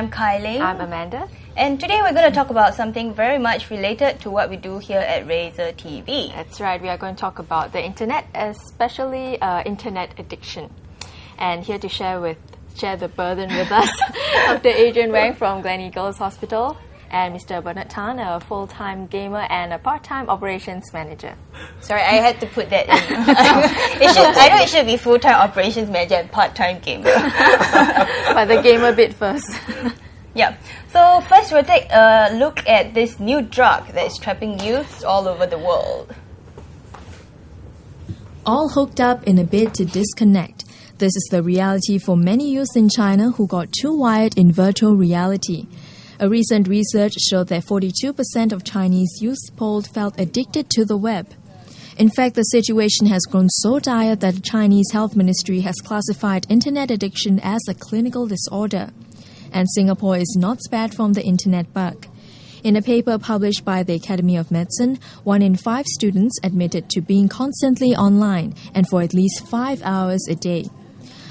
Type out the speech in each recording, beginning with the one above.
I'm Kai Ling. I'm Amanda. And today we're going to talk about something very much related to what we do here at Razor TV. That's right, we are going to talk about the internet, especially internet addiction. And here to share the burden with us, Dr. Adrian Wang from Gleneagles Hospital, and Mr. Bernard Tan, a full-time gamer and a part-time operations manager. Sorry, I had to put that in. I know it should be full-time operations manager and part-time gamer. But the gamer bit first. Yeah. So first we'll take a look at this new drug that is trapping youths all over the world. All hooked up in a bid to disconnect. This is the reality for many youths in China who got too wired in virtual reality. A recent research showed that 42% of Chinese youths polled felt addicted to the web. In fact, the situation has grown so dire that the Chinese Health Ministry has classified internet addiction as a clinical disorder. And Singapore is not spared from the internet bug. In a paper published by the Academy of Medicine, 1 in 5 students admitted to being constantly online and for at least 5 hours a day.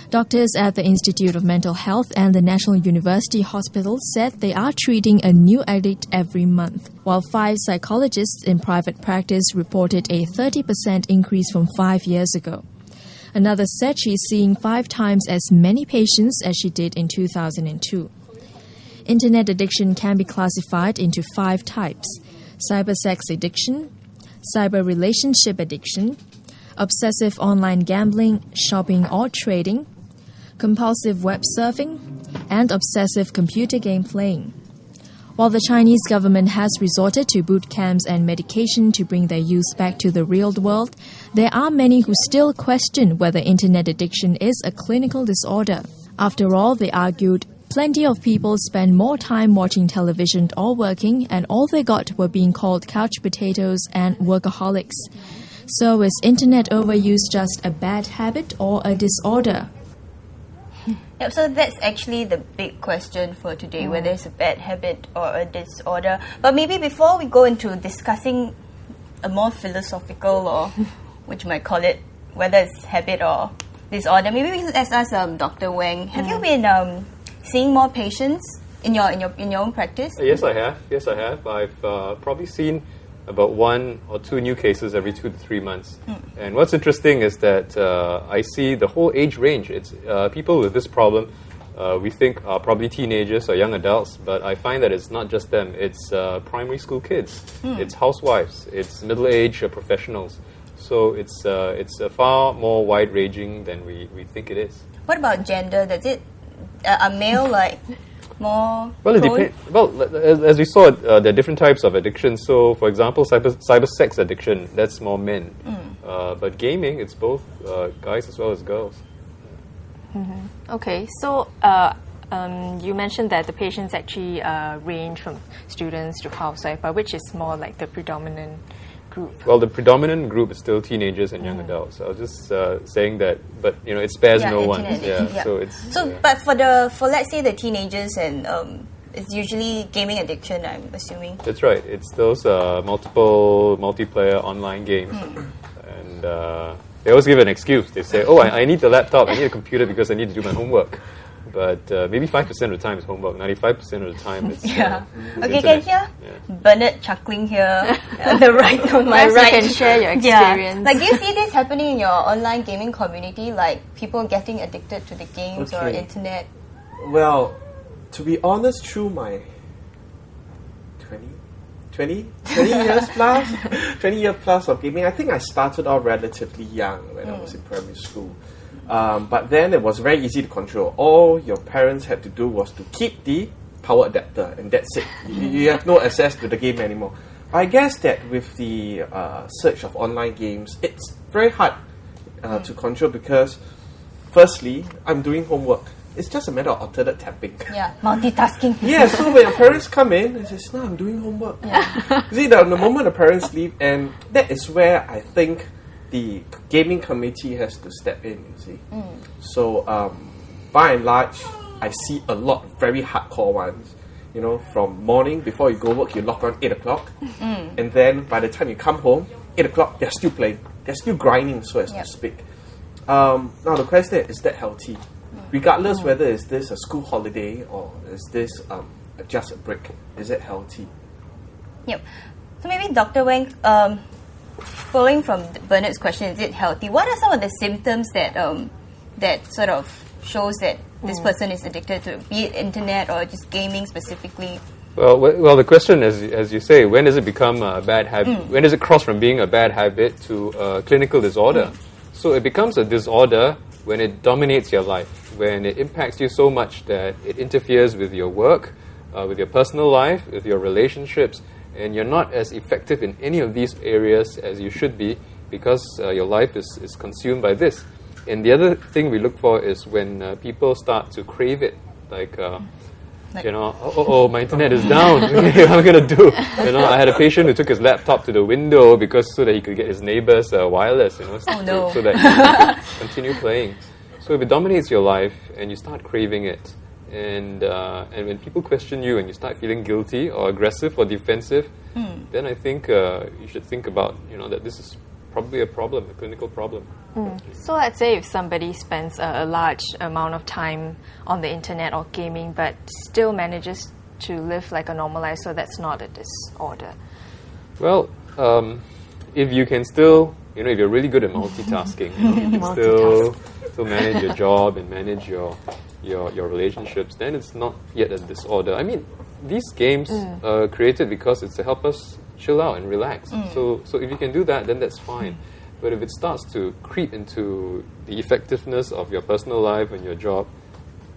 Doctors at the Institute of Mental Health and the National University Hospital said they are treating a new addict every month, while 5 psychologists in private practice reported a 30% increase from 5 years ago. Another said she's seeing 5 times as many patients as she did in 2002. Internet addiction can be classified into 5 types: cybersex addiction, cyber relationship addiction, obsessive online gambling, shopping or trading, compulsive web surfing, and obsessive computer game playing. While the Chinese government has resorted to boot camps and medication to bring their youth back to the real world, there are many who still question whether internet addiction is a clinical disorder. After all, they argued, plenty of people spend more time watching television or working, and all they got were being called couch potatoes and workaholics. So is internet overuse just a bad habit or a disorder? Yep, so that's actually the big question for today, whether it's a bad habit or a disorder. But maybe before we go into discussing a more philosophical, or which you might call it, whether it's habit or disorder, maybe we can ask Dr. Wang, have you been seeing more patients in your own practice? Yes, I have. I've probably seen about 1 or 2 new cases every 2 to 3 months. And what's interesting is that I see the whole age range. It's people with this problem we think are probably teenagers or young adults, but I find that it's not just them. It's primary school kids, it's housewives, it's middle-aged professionals. So it's far more wide-ranging than we think it is. What about gender? Does it a male more? Well, it depends. Well, as we saw, there are different types of addiction. So, for example, cyber sex addiction, that's more men. But gaming, it's both guys as well as girls. Okay, so you mentioned that the patients actually range from students to housewives, but which is more like the predominant group? Well, the predominant group is still teenagers and young adults. I was just saying that, but it spares no one. But for let's say the teenagers, and it's usually gaming addiction, I'm assuming. That's right. It's those multiplayer online games, and they always give an excuse. They say, "Oh, I need the laptop. I need a computer because I need to do my homework." But maybe 5% of the time is homework. 95% of the time it's okay, can you hear Bernard chuckling here on the right, on my right? You can share your experience. Like, do you see this happening in your online gaming community? Like, people getting addicted to the games or internet? Well, to be honest, through my 20 years plus, 20 years plus of gaming, I think I started off relatively young when I was in primary school. But then it was very easy to control. All your parents had to do was to keep the power adapter, and that's it. You have no access to the game anymore. I guess that with the surge of online games, it's very hard to control because, firstly, I'm doing homework. It's just a matter of alternate tapping. Yeah, multitasking. Yeah, so when your parents come in, they say, "No, I'm doing homework." Yeah. You see, the moment the parents leave, and that is where I think the gaming committee has to step in, you see. So, by and large, I see a lot of very hardcore ones. From morning, before you go work, you log on 8 o'clock. And then by the time you come home, 8 o'clock, they're still playing. They're still grinding, so as to speak. Now, the question is that healthy? regardless whether is this a school holiday or is this just a break. Is it healthy? Yep. So maybe Dr. Wang, following from Bernard's question, is it healthy? What are some of the symptoms that that sort of shows that this person is addicted to, be it internet or just gaming specifically? Well, the question is, as you say, when does it become a bad habit? When does it cross from being a bad habit to a clinical disorder? So it becomes a disorder when it dominates your life, when it impacts you so much that it interferes with your work, with your personal life, with your relationships, and you're not as effective in any of these areas as you should be because your life is consumed by this. And the other thing we look for is when people start to crave it, like my internet is down. What am I going to do? I had a patient who took his laptop to the window so that he could get his neighbor's wireless, so that he could continue playing. So if it dominates your life and you start craving it, and when people question you and you start feeling guilty or aggressive or defensive, then I think you should think about that this is probably a problem, a clinical problem. So let's say if somebody spends a large amount of time on the internet or gaming but still manages to live like a normal life, so that's not a disorder. Well, if you can still, if you're really good at multitasking, you can still manage your job and manage your relationships, then it's not yet a disorder. I mean, these games are created because it's to help us chill out and relax. So if you can do that, then that's fine. But if it starts to creep into the effectiveness of your personal life and your job,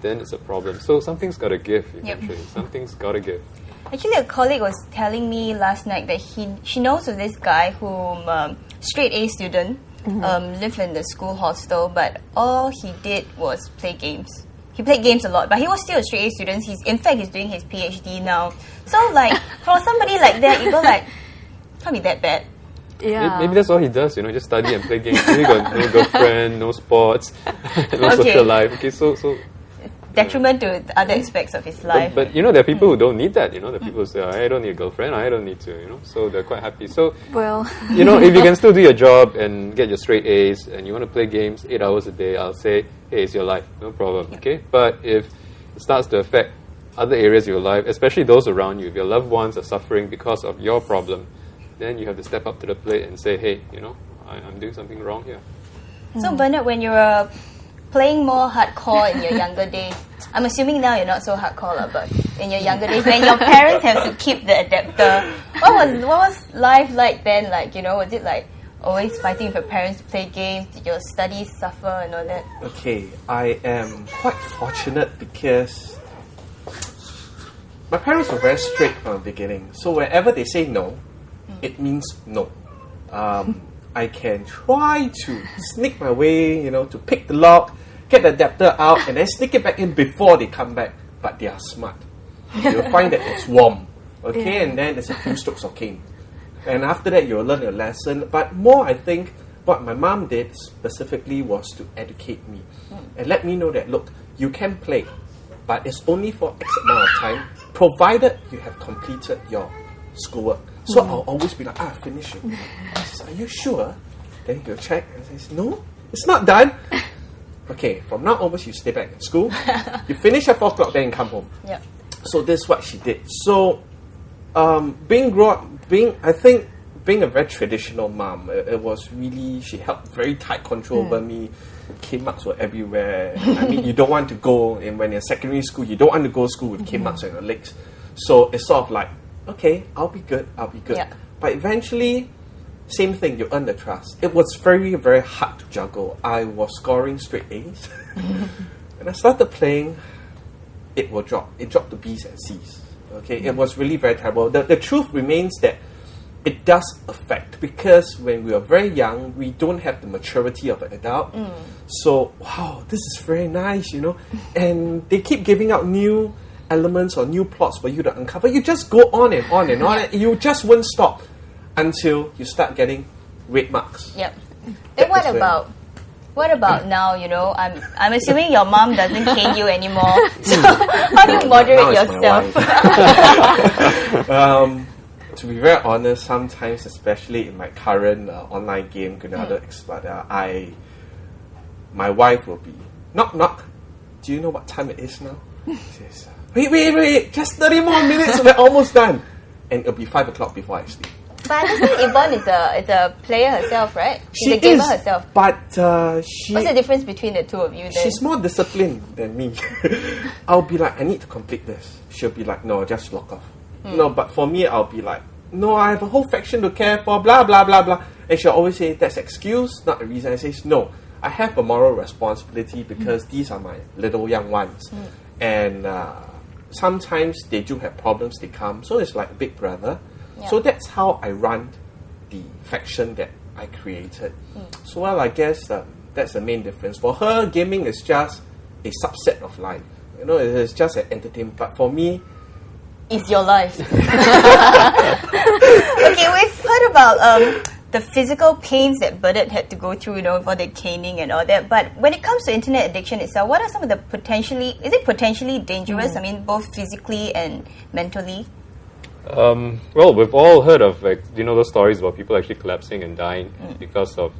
then it's a problem. So something's got to give eventually. Something's got to give. Actually, a colleague was telling me last night that she knows of this guy whom straight A student, lived in the school hostel, but all he did was play games. He played games a lot, but he was still a straight A student. He's doing his PhD now. So for somebody like that, you go can't be that bad. Yeah. Maybe that's all he does, just study and play games. Maybe got no girlfriend, no sports, no social life. Okay, so detriment to other aspects of his life. But there are people who don't need that. There are people who say, I don't need a girlfriend, I don't need to, so they're quite happy. So, if you can still do your job and get your straight A's and you want to play games 8 hours a day, I'll say, hey, it's your life, no problem, okay? But if it starts to affect other areas of your life, especially those around you, if your loved ones are suffering because of your problem, then you have to step up to the plate and say, hey, I'm doing something wrong here. So, Bernard, when you were playing more hardcore in your younger days, I'm assuming now you're not so hardcore, but in your younger days, when your parents have to keep the adapter, what was life like then? Was it like always fighting with your parents to play games? Did your studies suffer and all that? Okay, I am quite fortunate because my parents were very strict from the beginning. So wherever they say no, it means no. I can try to sneak my way, to pick the lock, get the adapter out, and then sneak it back in before they come back. But they are smart. You'll find that it's warm, okay? And then there's a few strokes of cane. And after that, you'll learn your lesson. But more, I think, what my mom did specifically was to educate me. And let me know that, look, you can play, but it's only for X amount of time, provided you have completed your schoolwork. So I'll always be like, finish it. I says, are you sure? Then he'll check and says, no, it's not done. Okay, from now onwards, you stay back in school. You finish at 4 o'clock, then you come home. Yeah. So this is what she did. So being a very traditional mom, it was really, she held very tight control over me. K marks were everywhere. I mean, you don't want to go, and when you're in secondary school, you don't want to go to school with K marks on your legs. So it's sort of like, okay, I'll be good. Yeah. But eventually, same thing, you earn the trust. It was very, very hard to juggle. I was scoring straight A's. When I started playing, it will drop. It dropped to B's and C's. Okay, it was really very terrible. The truth remains that it does affect, because when we are very young, we don't have the maturity of an adult. So, wow, this is very nice, And they keep giving out new elements or new plots for you to uncover. You just go on and on and on, and you just won't stop until you start getting red marks. Yep. Then what about now? I'm assuming your mom doesn't cane you anymore. So how do you moderate yourself? To be very honest, sometimes, especially in my current online game, Gleneagles Hospital, my wife will be knock knock. do you know what time it is now? He says, wait, just 30 more minutes, we're almost done. And it'll be 5 o'clock before I sleep. But I understand Yvonne is a player herself, right? She's a gamer herself. But what's the difference between the two of you then? She's more disciplined than me. I'll be like, I need to complete this. She'll be like, no, just log off. No, but for me, I'll be like, no, I have a whole faction to care for, blah, blah, blah, blah. And she'll always say, that's excuse, not a reason. I say, no, I have a moral responsibility because these are my little young ones. And sometimes they do have problems, they come. So it's like Big Brother. Yeah. So that's how I run the faction that I created. So, well, I guess that's the main difference. For her, gaming is just a subset of life. You know, it's just an entertainment. But for me, it's your life. Okay, we've heard about the physical pains that Bernard had to go through, for the caning and all that. But when it comes to internet addiction itself, what are some of the is it potentially dangerous? I mean, both physically and mentally? Well, we've all heard of those stories about people actually collapsing and dying because of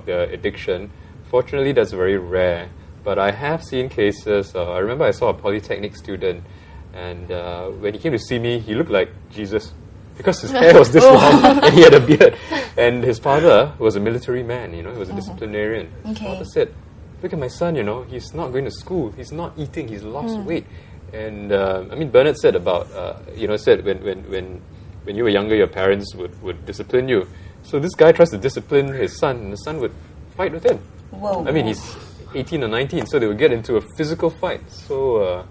their addiction. Fortunately, that's very rare. But I have seen cases. I remember I saw a polytechnic student, and when he came to see me, he looked like Jesus because his hair was this long and he had a beard. And his father was a military man. He was a disciplinarian. His father said, "Look at my son. He's not going to school. He's not eating. He's lost weight." And Bernard said about said when you were younger, your parents would discipline you. So this guy tries to discipline his son, and the son would fight with him. Whoa! He's 18 or 19, so they would get into a physical fight. So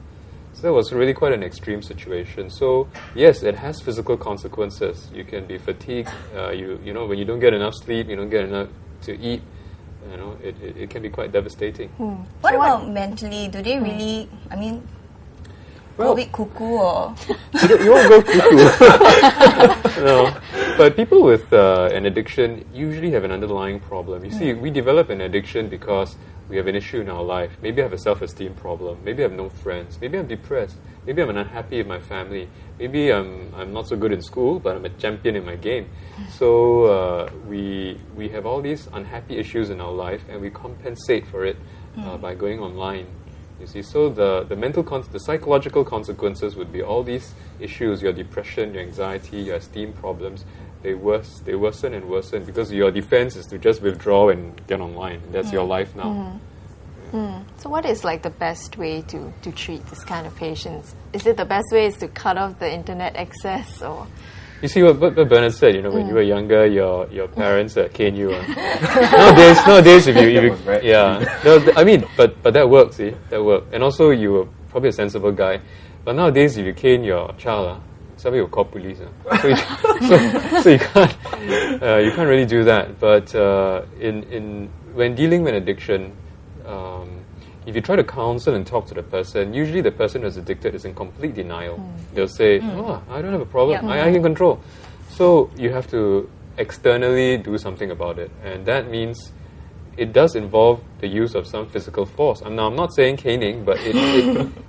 that was really quite an extreme situation. So yes, it has physical consequences. You can be fatigued. When you don't get enough sleep, you don't get enough to eat. It can be quite devastating. What about mentally? Do they really? Well, a bit cuckoo or... You won't go cuckoo. No. But people with an addiction usually have an underlying problem. You see, we develop an addiction because we have an issue in our life. Maybe I have a self-esteem problem. Maybe I have no friends. Maybe I'm depressed. Maybe I'm unhappy in my family. Maybe I'm not so good in school, but I'm a champion in my game. So we have all these unhappy issues in our life, and we compensate for it by going online. You see, so the psychological consequences would be all these issues: your depression, your anxiety, your esteem problems. They worsen and worsen because your defense is to just withdraw and get online. That's your life now. So, what is the best way to treat this kind of patients? Is it the best way is to cut off the internet access, or? You see what Bernard said. When you were younger, your parents cane you. Nowadays, if you but that works. See, that works. And also, you were probably a sensible guy. But nowadays, if you cane your child, somebody will call police. So you can't really do that. But when dealing with addiction, if you try to counsel and talk to the person, usually the person who's addicted is in complete denial. They'll say, I don't have a problem. I can control. So you have to externally do something about it. And that means it does involve the use of some physical force. I'm not saying caning, but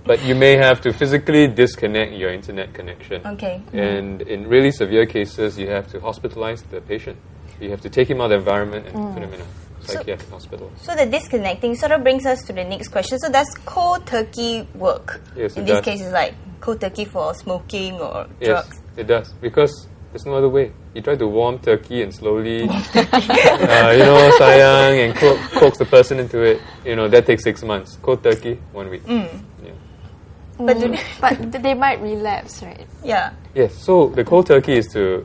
but you may have to physically disconnect your internet connection. Okay. And in really severe cases, you have to hospitalize the patient. You have to take him out of the environment and put him in a psychiatric hospital. So the disconnecting sort of brings us to the next question. So does cold turkey work? Yes, in this case, it's like cold turkey for smoking or drugs? Yes, it does. Because there's no other way. You try to warm turkey and slowly, sayang, and coax the person into it. That takes 6 months. Cold turkey, 1 week. Yeah. But they might relapse, right? Yeah. Yes. So the cold turkey is to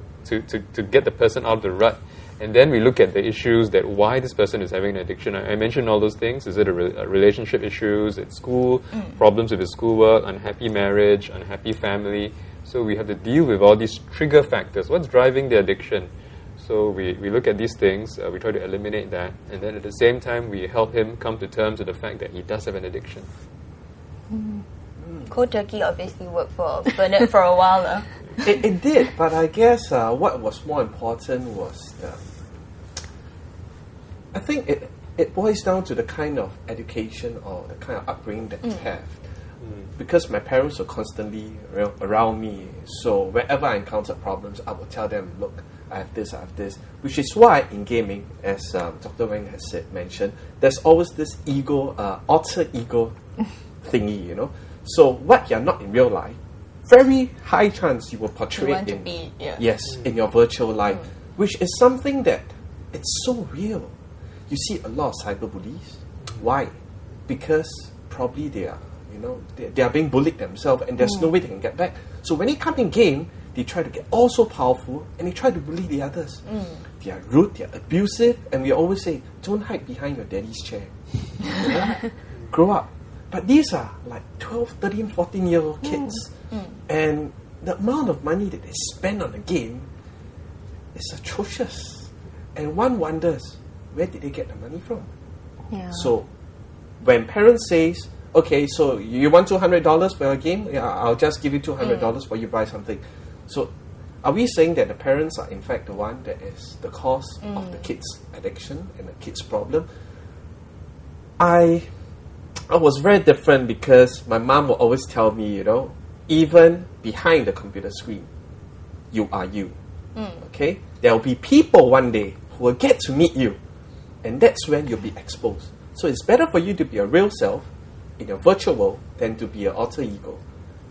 get the person out of the rut. And then we look at the issues that why this person is having an addiction. I mentioned all those things. Is it a relationship issues at school, problems with his schoolwork, unhappy marriage, unhappy family? So we have to deal with all these trigger factors. What's driving the addiction? So we look at these things, we try to eliminate that, and then at the same time we help him come to terms with the fact that he does have an addiction. Cold turkey obviously worked for Bernard for a while. It did, but I guess what was more important was I think it boils down to the kind of education or the kind of upbringing that you have. Because my parents were constantly around me, so whenever I encountered problems, I would tell them, look, I have this, which is why in gaming, as Dr. Wang has mentioned, there's always this ego, alter ego thingy, you know. So what you're not in real life, very high chance you will portray it in your virtual life, which is something that it's so real. You see a lot of cyberbullies. Why? Because probably they are being bullied themselves, and there's no way they can get back. So when they come in game, they try to get all so powerful, and they try to bully the others. They are rude, they are abusive, and we always say, don't hide behind your daddy's chair. Grow up. But these are like 12, 13, 14-year-old kids. And the amount of money that they spend on a game is atrocious. And one wonders, where did they get the money from? So when parents says, okay, so you want $200 for a game? Yeah, I'll just give you $200 for you buy something. So are we saying that the parents are in fact the one that is the cause of the kids' addiction and the kids' problem? I was very different because my mom would always tell me, you know, even behind the computer screen, you are you. Okay? There will be people one day who will get to meet you, and that's when you'll be exposed. So it's better for you to be a real self in your virtual world than to be an alter ego,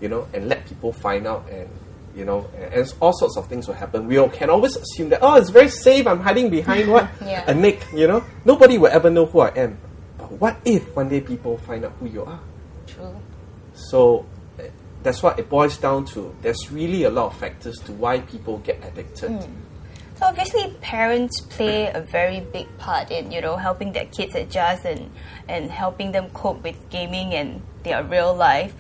you know, and let people find out, and you know, and all sorts of things will happen. We can always assume that, oh, it's very safe, I'm hiding behind what? A nick, you know. Nobody will ever know who I am. But what if one day people find out who you are? True. So that's what it boils down to. There's really a lot of factors to why people get addicted. So obviously parents play a very big part in, you know, helping their kids adjust and helping them cope with gaming and their real life.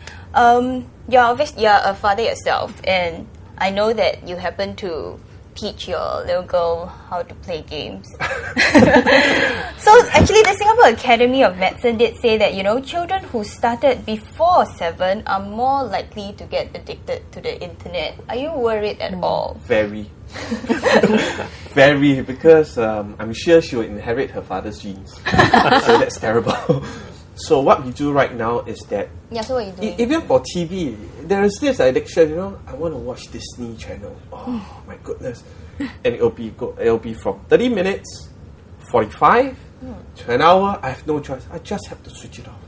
You're a father yourself, and I know that you happen to teach your little girl how to play games. So actually the Singapore Academy of Medicine did say that, you know, children who started before 7 are more likely to get addicted to the internet. Are you worried at all? Very. Very, because I'm sure she will inherit her father's genes. So that's terrible. So what we do right now is that so what are you doing? Even for TV, there is this addiction, you know, I want to watch Disney Channel. Oh my goodness. And it'll be from 30 minutes, 45 to an hour. I have no choice. I just have to switch it off.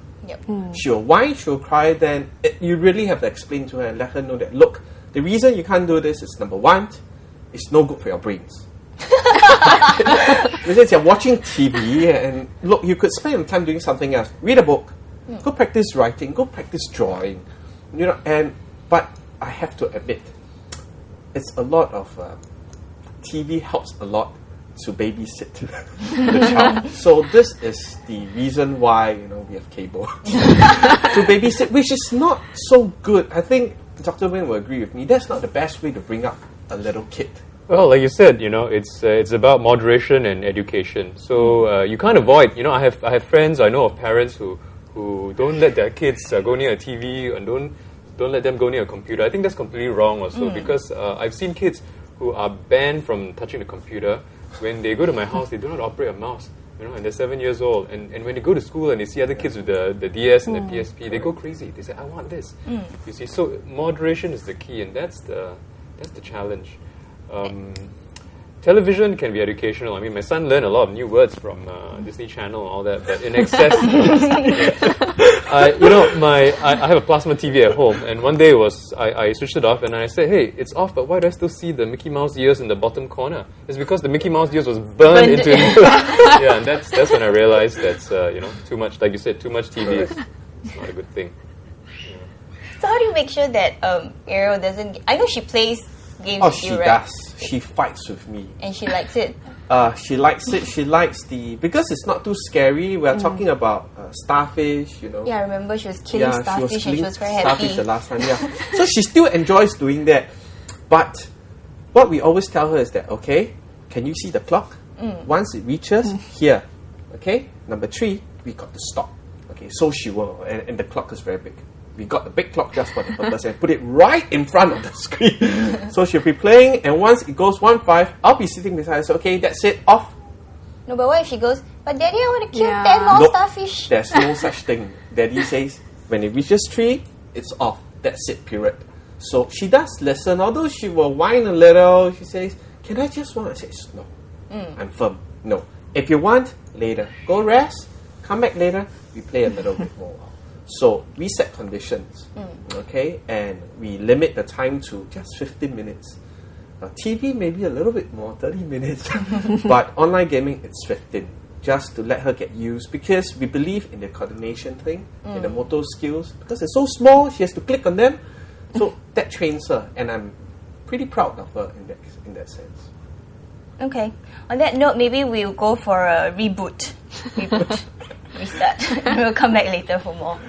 She'll whine, she'll cry, then you really have to explain to her and let her know that, look, the reason you can't do this is, number one, it's no good for your brains. Because you're watching TV, and look, you could spend your time doing something else. Read a book, go practice writing, go practice drawing, you know. But I have to admit, it's a lot of TV helps a lot to babysit the child. So this is the reason why, you know, we have cable to babysit, which is not so good. I think Dr. Wang will agree with me. That's not the best way to bring up a little kid. Well, like you said, you know, it's about moderation and education. So you can't avoid. You know, I have friends. I know of parents who don't let their kids go near a TV, and don't let them go near a computer. I think that's completely wrong also, because I've seen kids who are banned from touching the computer. When they go to my house, they do not operate a mouse. You know, and they're 7 years old. And when they go to school and they see other kids with the DS and the PSP, they go crazy. They say, I want this. You see, so moderation is the key, and that's the challenge. Television can be educational. I mean, my son learned a lot of new words from Disney Channel and all that, but in excess. You know, I have a plasma TV at home, and one day I switched it off, and I said, hey, it's off, but why do I still see the Mickey Mouse ears in the bottom corner? It's because the Mickey Mouse ears was burned into it. Yeah, and that's when I realized that's, you know, too much, like you said, too much TV is not a good thing. Yeah. So how do you make sure that Ariel doesn't... I know she plays games with you, right? Oh, she does. She fights with me. And she likes it. She likes it. She likes because it's not too scary. We're talking about starfish, you know. Yeah, I remember she was killing starfish and she was very happy. Starfish the last time, So she still enjoys doing that. But what we always tell her is that, okay, can you see the clock? Once it reaches here, okay, number 3, we got to stop. Okay, so she will, and the clock is very big. We got the big clock just for the purpose and put it right in front of the screen. So she'll be playing, and once it goes 1-5, I'll be sitting beside her. So, okay, that's it, off. No, but what if she goes, but Daddy, I want to kill 10 more starfish? There's no such thing. Daddy says, when it reaches 3, it's off. That's it, period. So she does listen, although she will whine a little. She says, can I just want? I say, no. I'm firm. No. If you want, later. Go rest, come back later, we play a little bit more. So we set conditions, okay? And we limit the time to just 15 minutes. TV maybe a little bit more, 30 minutes. But online gaming, it's 15. Just to let her get used, because we believe in the coordination thing, in the motor skills, because it's so small, she has to click on them. So that trains her, and I'm pretty proud of her in that sense. Okay. On that note, maybe we'll go for a reboot. Restart. We'll come back later for more.